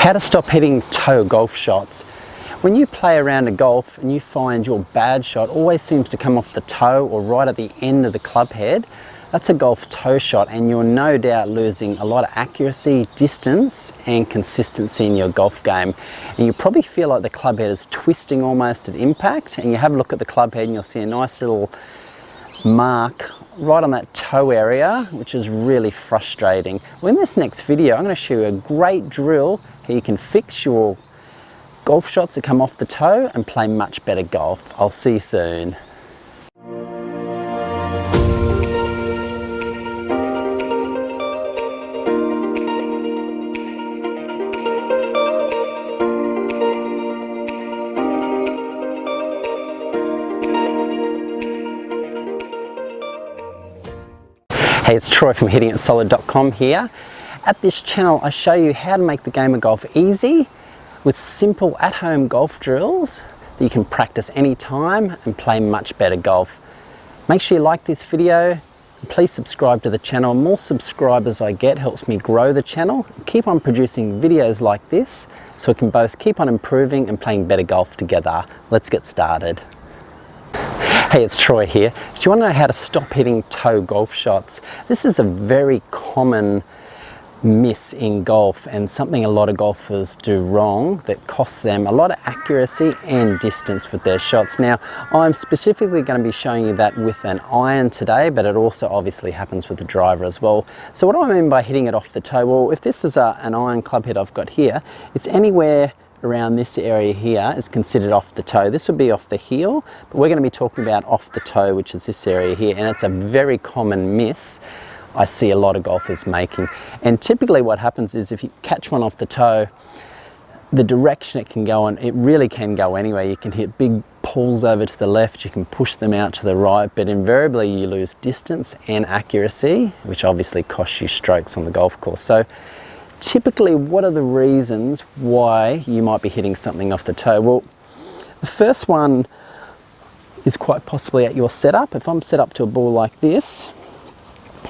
How to stop hitting toe golf shots. When you play around a golf and you find your bad shot always seems to come off the toe or right at the end of the club head, that's a golf toe shot, and you're no doubt losing a lot of accuracy, distance and consistency in your golf game. And you probably feel like the club head is twisting almost at impact, and you have a look at the club head and you'll see a nice little mark right on that toe area, which is really frustrating. Well, in this next video I'm going to show you a great drill how you can fix your golf shots that come off the toe and play much better golf. I'll see you soon. Hey, it's Troy from hittingitsolid.com here. At this channel I show you how to make the game of golf easy with simple at-home golf drills that you can practice anytime and play much better golf. Make sure you like this video and please subscribe to the channel. The more subscribers I get helps me grow the channel. Keep on producing videos like this so we can both keep on improving and playing better golf together. Let's get started. Hey, it's Troy here. So you want to know how to stop hitting toe golf shots? This is a very common miss in golf and something a lot of golfers do wrong that costs them a lot of accuracy and distance with their shots. Now, I'm specifically going to be showing you that with an iron today, but it also obviously happens with the driver as well. So what do I mean by hitting it off the toe? Well, if this is an iron club head I've got here, it's anywhere around this area here is considered off the toe. This would be off the heel, but we're going to be talking about off the toe, which is this area here, and it's a very common miss I see a lot of golfers making. And typically what happens is if you catch one off the toe, the direction it can go in, it really can go anywhere. You can hit big pulls over to the left, you can push them out to the right, but invariably you lose distance and accuracy, which obviously costs you strokes on the golf course. So typically, what are the reasons why you might be hitting something off the toe? Well, the first one is quite possibly at your setup. If I'm set up to a ball like this,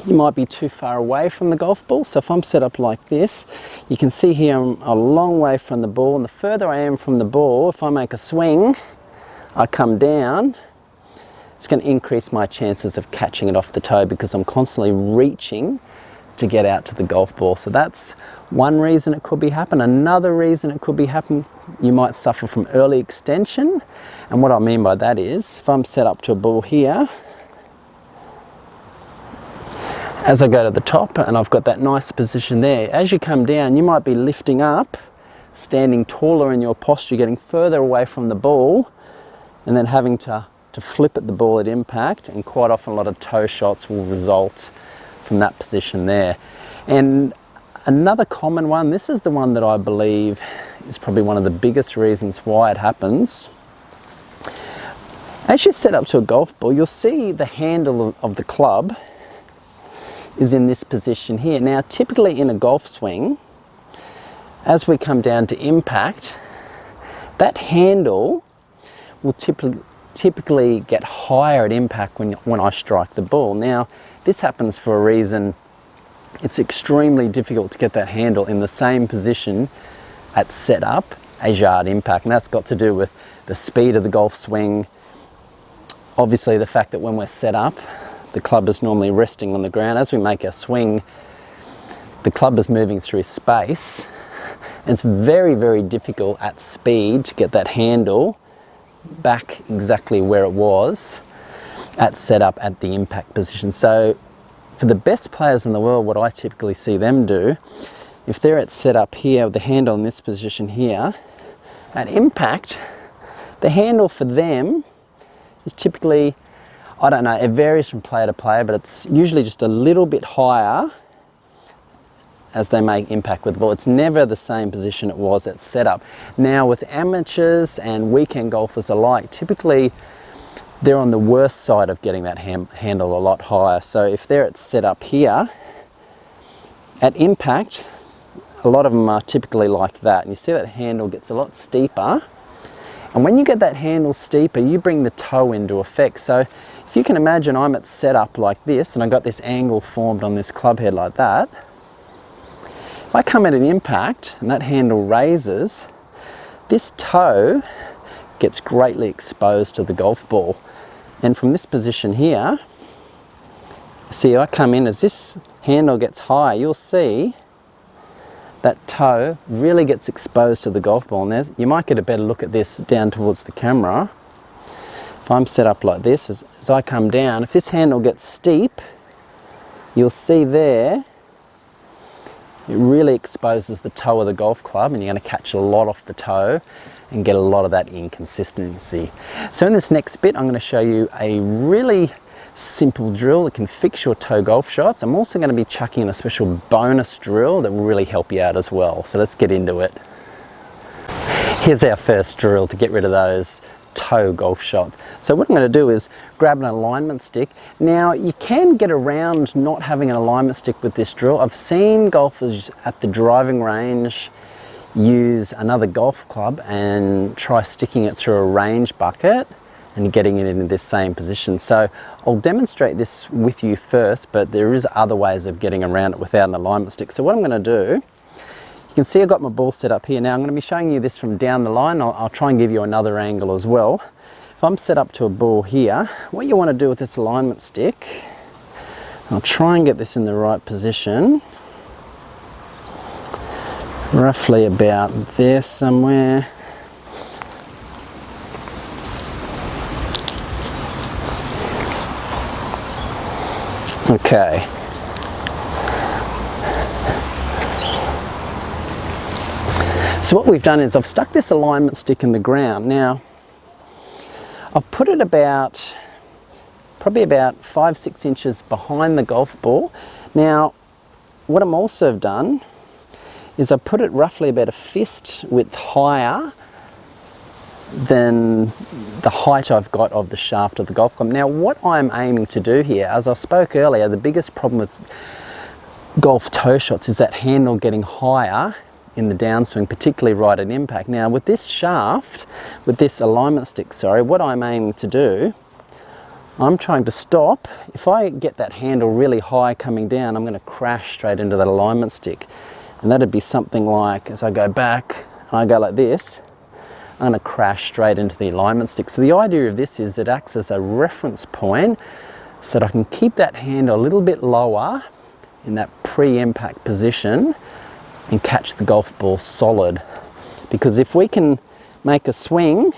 you might be too far away from the golf ball. So if I'm set up like this, you can see here I'm a long way from the ball, and the further I am from the ball, if I make a swing, I come down, it's going to increase my chances of catching it off the toe because I'm constantly reaching to get out to the golf ball. So that's one reason it could be happening. Another reason it could be happening, you might suffer from early extension. And what I mean by that is, if I'm set up to a ball here, as I go to the top and I've got that nice position there, as you come down you might be lifting up, standing taller in your posture, getting further away from the ball, and then having to flip at the ball at impact, and quite often a lot of toe shots will result from that position there. And another common one, this is the one that I believe is probably one of the biggest reasons why it happens. As you set up to a golf ball, you'll see the handle of the club is in this position here. Now typically in a golf swing, as we come down to impact, that handle will typically get higher at impact when I strike the ball. Now this happens for a reason. It's extremely difficult to get that handle in the same position at setup as you are at impact, and that's got to do with the speed of the golf swing. Obviously the fact that when we're set up, the club is normally resting on the ground. As we make our swing, the club is moving through space. It's very, very difficult at speed to get that handle back exactly where it was at setup at the impact position. So for the best players in the world, what I typically see them do, if they're at setup here with the handle in this position here, at impact, the handle for them is typically, I don't know, it varies from player to player, but it's usually just a little bit higher as they make impact with the ball. It's never the same position it was at setup. Now with amateurs and weekend golfers alike, typically they're on the worst side of getting that handle a lot higher. So if they're at setup here, at impact, a lot of them are typically like that. And you see that handle gets a lot steeper. And when you get that handle steeper, you bring the toe into effect. So if you can imagine I'm at setup like this and I've got this angle formed on this club head like that, I come at an impact and that handle raises, this toe gets greatly exposed to the golf ball. And from this position here, see, I come in, as this handle gets high, you'll see that toe really gets exposed to the golf ball. And you might get a better look at this down towards the camera. If I'm set up like this, as I come down, if this handle gets steep, you'll see there, it really exposes the toe of the golf club, and you're going to catch a lot off the toe and get a lot of that inconsistency. So in this next bit, I'm going to show you a really simple drill that can fix your toe golf shots. I'm also going to be chucking in a special bonus drill that will really help you out as well. So let's get into it. Here's our first drill to get rid of those toe golf shots. So what I'm going to do is grab an alignment stick. Now you can get around not having an alignment stick with this drill. I've seen golfers at the driving range use another golf club and try sticking it through a range bucket and getting it into this same position. So I'll demonstrate this with you first, but there is other ways of getting around it without an alignment stick. So what I'm going to do, you can see I've got my ball set up here. Now I'm going to be showing you this from down the line. I'll try and give you another angle as well. If I'm set up to a ball here, what you want to do with this alignment stick, I'll try and get this in the right position, roughly about there somewhere. Okay. So what we've done is I've stuck this alignment stick in the ground. Now, I've put it probably about 5-6 inches behind the golf ball. Now, what I'm also done is I put it roughly about a fist width higher than the height I've got of the shaft of the golf club. Now, what I'm aiming to do here, as I spoke earlier, the biggest problem with golf toe shots is that handle getting higher in the downswing, particularly right at impact. Now with this shaft, with this alignment stick, sorry, what I'm aiming to do, I'm trying to stop. If I get that handle really high coming down, I'm going to crash straight into that alignment stick. And that'd be something like, as I go back, and I go like this, I'm going to crash straight into the alignment stick. So the idea of this is it acts as a reference point so that I can keep that handle a little bit lower in that pre-impact position and catch the golf ball solid. Because if we can make a swing,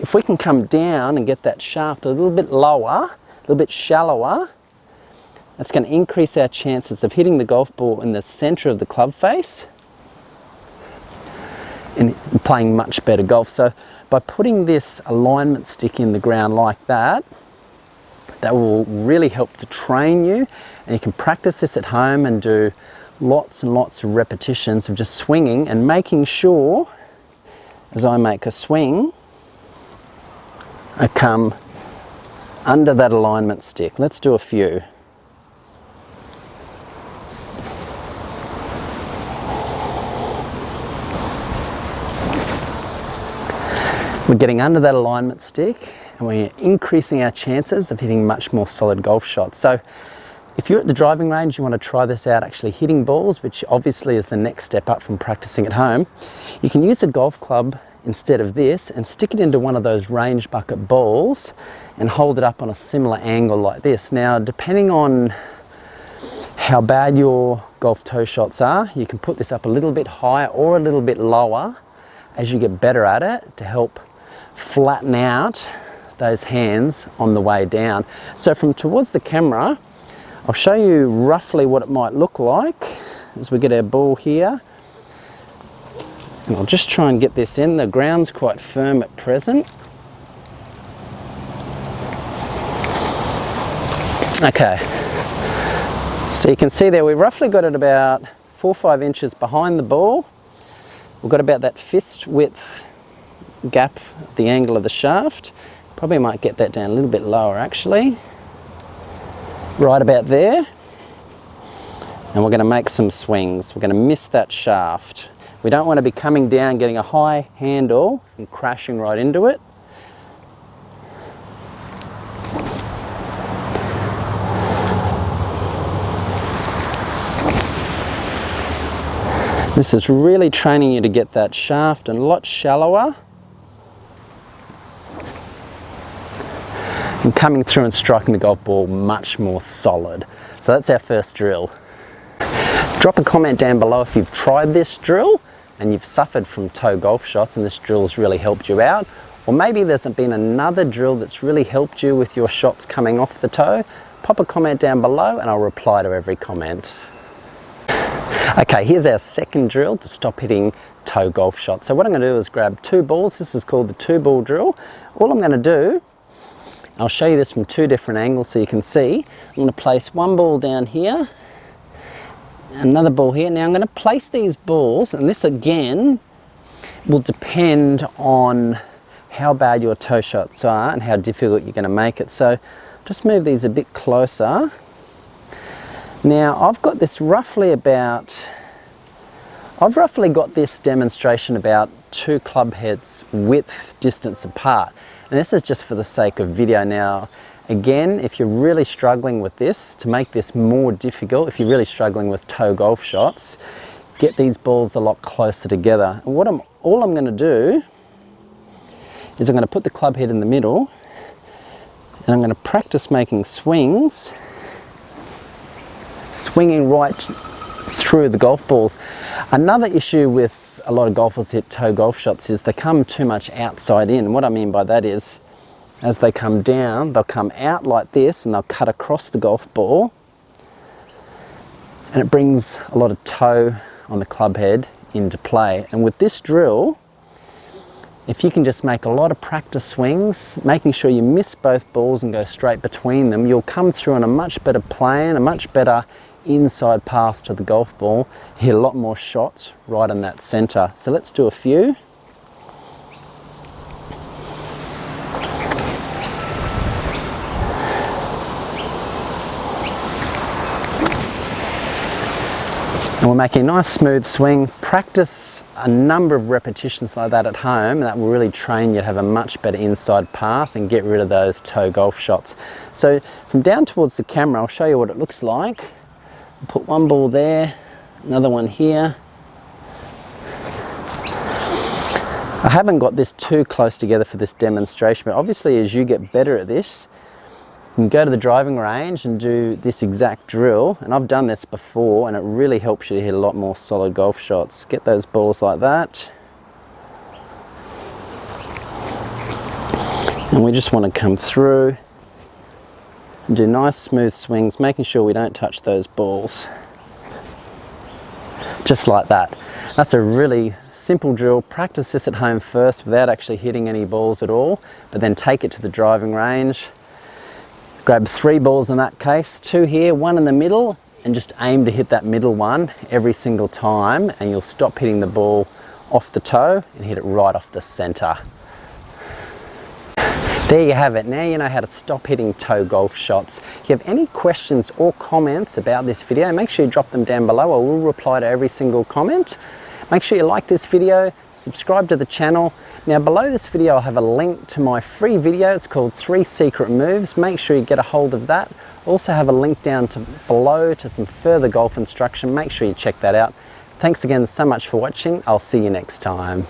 if we can come down and get that shaft a little bit lower, a little bit shallower, that's going to increase our chances of hitting the golf ball in the center of the club face and playing much better golf. So by putting this alignment stick in the ground like that, that will really help to train you, and you can practice this at home and do lots and lots of repetitions of just swinging and making sure, as I make a swing, I come under that alignment stick. Let's do a few. We're getting under that alignment stick and we're increasing our chances of hitting much more solid golf shots. So if you're at the driving range, you want to try this out actually hitting balls, which obviously is the next step up from practicing at home. You can use a golf club instead of this and stick it into one of those range bucket balls and hold it up on a similar angle like this. Now, depending on how bad your golf toe shots are, you can put this up a little bit higher or a little bit lower as you get better at it to help flatten out those hands on the way down. So from towards the camera, I'll show you roughly what it might look like as we get our ball here. And I'll just try and get this in. The ground's quite firm at present. Okay, so you can see there we've roughly got it about 4 or 5 inches behind the ball. We've got about that fist width gap at the angle of the shaft. Probably might get that down a little bit lower actually. Right about there. And we're going to make some swings. We're going to miss that shaft. We don't want to be coming down, getting a high handle and crashing right into it. This is really training you to get that shaft a lot shallower and coming through and striking the golf ball much more solid. So that's our first drill. Drop a comment down below if you've tried this drill and you've suffered from toe golf shots and this drill has really helped you out. Or maybe there's been another drill that's really helped you with your shots coming off the toe. Pop a comment down below and I'll reply to every comment. Okay, here's our second drill to stop hitting toe golf shots. So what I'm going to do is grab two balls. This is called the 2-ball drill. All I'm going to do, I'll show you this from two different angles so you can see. I'm going to place one ball down here, another ball here. Now I'm going to place these balls, and this again will depend on how bad your toe shots are and how difficult you're going to make it. So just move these a bit closer. Now I've got this roughly about, I've roughly got this demonstration about 2 club heads width distance apart. And this is just for the sake of video. Now again, if you're really struggling with this, to make this more difficult, if you're really struggling with toe golf shots, get these balls a lot closer together. And all I'm going to do is I'm going to put the club head in the middle and I'm going to practice making swings, swinging right through the golf balls. Another issue with a lot of golfers hit toe golf shots is they come too much outside in. What I mean by that is, as they come down, they'll come out like this and they'll cut across the golf ball, and it brings a lot of toe on the club head into play. And with this drill, if you can just make a lot of practice swings, making sure you miss both balls and go straight between them, you'll come through on a much better plane, a much better inside path to the golf ball, hit a lot more shots right in that center. So let's do a few. And we're making a nice smooth swing. Practice a number of repetitions like that at home, and that will really train you to have a much better inside path and get rid of those toe golf shots. So from down towards the camera, I'll show you what it looks like. I'll put one ball there, another one here. I haven't got this too close together for this demonstration, but obviously as you get better at this, you can go to the driving range and do this exact drill, and I've done this before and it really helps you to hit a lot more solid golf shots. Get those balls like that, and we just want to come through and do nice smooth swings, making sure we don't touch those balls. Just like that. That's a really simple drill. Practice this at home first without actually hitting any balls at all, but then take it to the driving range. Grab 3 balls in that case, 2 here, 1 in the middle, and just aim to hit that middle one every single time, and you'll stop hitting the ball off the toe and hit it right off the center. There you have it. Now you know how to stop hitting toe golf shots. If you have any questions or comments about this video, make sure you drop them down below. I will reply to every single comment. Make sure you like this video, subscribe to the channel. Now below this video I'll have a link to my free video. It's called 3 Secret Moves. Make sure you get a hold of that. Also have a link down below to some further golf instruction. Make sure you check that out. Thanks again so much for watching. I'll see you next time.